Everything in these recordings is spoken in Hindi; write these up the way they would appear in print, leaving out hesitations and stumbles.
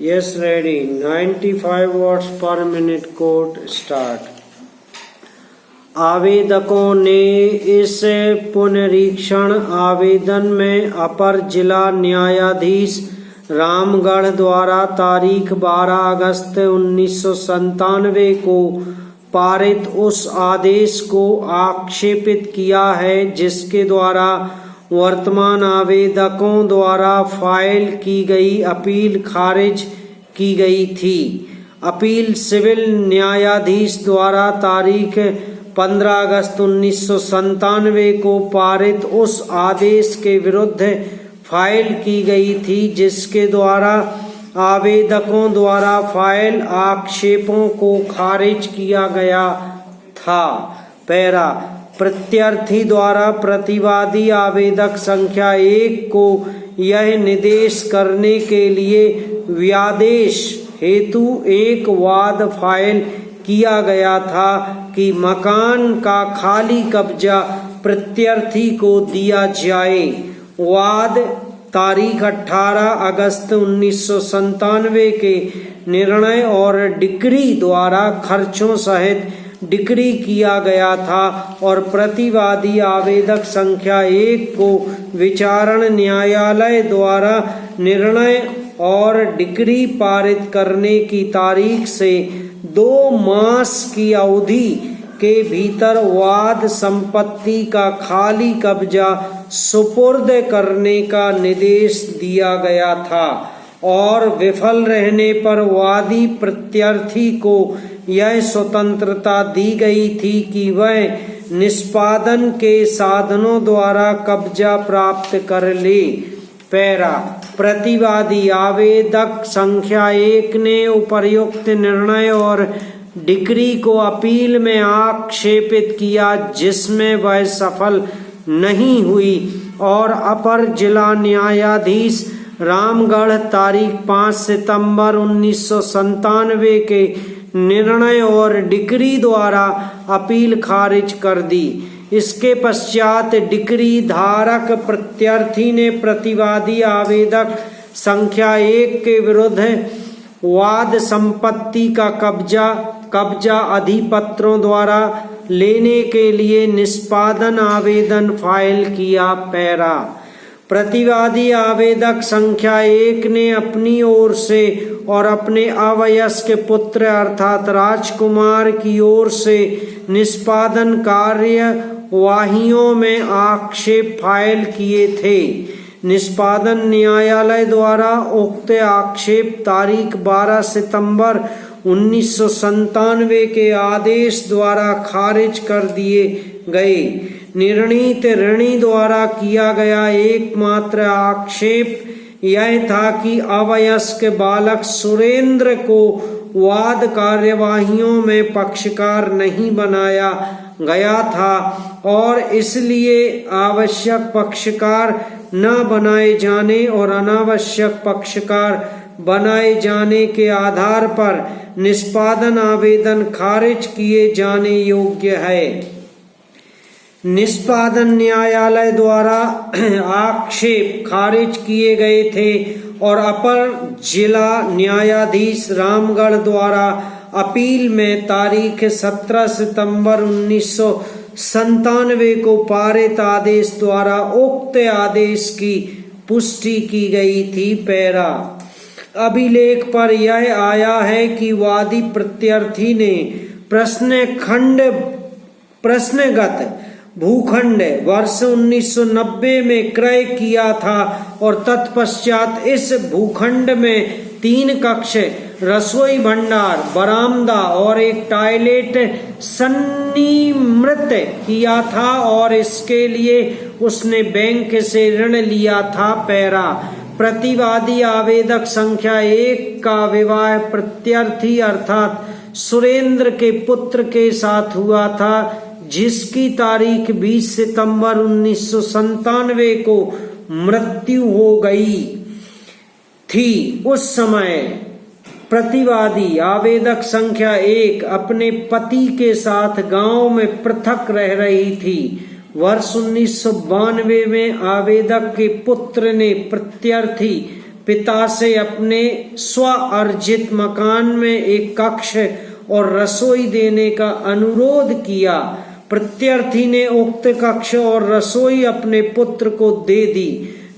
Yes, ready. 95 watts per minute code start. आवेदकों ने इस पुनरीक्षण आवेदन में अपर जिला न्यायाधीश रामगढ़ द्वारा तारीख 12 अगस्त 1997 को पारित उस आदेश को आक्षेपित किया है जिसके द्वारा वर्तमान आवेदकों द्वारा फाइल की गई अपील खारिज की गई थी। अपील सिविल न्यायाधीश द्वारा तारीख 15 अगस्त 1997 को पारित उस आदेश के विरुद्ध फाइल की गई थी जिसके द्वारा आवेदकों द्वारा फाइल आक्षेपों को खारिज किया गया था। पैरा प्रत्यार्थी द्वारा प्रतिवादी आवेदक संख्या 1 को यह निर्देश करने के लिए व्यादेश हेतु एक वाद फाइल किया गया था कि मकान का खाली कब्जा प्रत्यार्थी को दिया जाए। वाद तारीख 18 अगस्त 1997 के निर्णय और डिक्री द्वारा खर्चों सहित डिक्री किया गया था और प्रतिवादी आवेदक संख्या 1 को विचारण न्यायालय द्वारा निर्णय और डिक्री पारित करने की तारीख से 2 मास की अवधि के भीतर वाद संपत्ति का खाली कब्जा सुपुर्द करने का निर्देश दिया गया था और विफल रहने पर वादी प्रत्यार्थी को यह स्वतंत्रता दी गई थी कि वह निष्पादन के साधनों द्वारा कब्जा प्राप्त कर ले। पैरा प्रतिवादी आवेदक संख्या 1 ने उपर्युक्त निर्णय और डिक्री को अपील में आक्षेपित किया जिसमें वह सफल नहीं हुई और अपर जिला न्यायाधीश रामगढ़ तारीख 5 सितंबर 1997 के निर्णय और डिक्री द्वारा अपील खारिज कर दी। इसके पश्चात डिक्री धारक प्रत्यार्थी ने प्रतिवादी आवेदक संख्या 1 के विरुद्ध वाद संपत्ति का कब्जा अधिपत्रों द्वारा लेने के लिए निष्पादन आवेदन फाइल किया। पैरा प्रतिवादी आवेदक संख्या 1 ने अपनी ओर से और अपने अवयस्क पुत्र अर्थात राजकुमार की ओर से निष्पादन कार्यवाहियों में आक्षेप फाइल किए थे। निष्पादन न्यायालय द्वारा उक्त आक्षेप तारीख 12 सितंबर 1997 के आदेश द्वारा खारिज कर दिए गए। निर्णीत ऋणी द्वारा किया गया एकमात्र आक्षेप यह था कि अवयस्क बालक सुरेंद्र को वाद कार्यवाहियों में पक्षकार नहीं बनाया गया था और इसलिए आवश्यक पक्षकार न बनाए जाने और अनावश्यक पक्षकार बनाए जाने के आधार पर निष्पादन आवेदन खारिज किए जाने योग्य है। निष्पादन न्यायालय द्वारा आक्षेप खारिज किए गए थे और अपर जिला न्यायाधीश रामगढ़ द्वारा अपील में तारीख 17 सितंबर 1997 को पारित आदेश द्वारा उक्त आदेश की पुष्टि की गई थी। पैरा अभिलेख पर यह आया है कि वादी प्रत्यार्थी ने प्रश्नगत भूखंड वर्ष 1990 में क्रय किया था और तत्पश्चात इस भूखंड में 3 कक्ष, रसोई भंडार, बरामदा और एक टॉयलेट सन्निर्मित किया था और इसके लिए उसने बैंक से ऋण लिया था। पैरा प्रतिवादी आवेदक संख्या 1 का विवाह प्रत्यार्थी अर्थात सुरेंद्र के पुत्र के साथ हुआ था जिसकी तारीख 20 सितंबर 1997 को मृत्यु हो गई थी। उस समय प्रतिवादी आवेदक संख्या 1 अपने पति के साथ गांव में पृथक रह रही थी। वर्ष 1992 में आवेदक के पुत्र ने प्रत्यार्थी पिता से अपने स्व अर्जित मकान में एक कक्ष और रसोई देने का अनुरोध किया। प्रत्यर्थी ने उक्त कक्ष और रसोई अपने पुत्र को दे दी।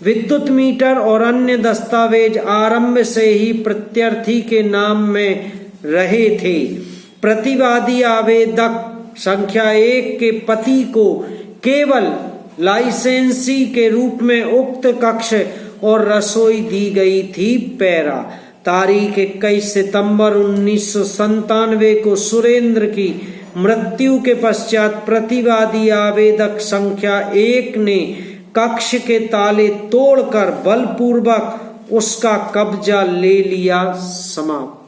विद्युत मीटर और अन्य दस्तावेज आरंभ से ही प्रत्यर्थी के नाम में रहे थे। प्रतिवादी आवेदक संख्या 1 के पति को केवल लाइसेंसी के रूप में उक्त कक्ष और रसोई दी गई थी। पैरा तारीख 21 सितंबर 1997 को सुरेंद्र की मृत्यु के पश्चात प्रतिवादी आवेदक संख्या 1 ने कक्ष के ताले तोड़कर बलपूर्वक उसका कब्जा ले लिया। समाप्त।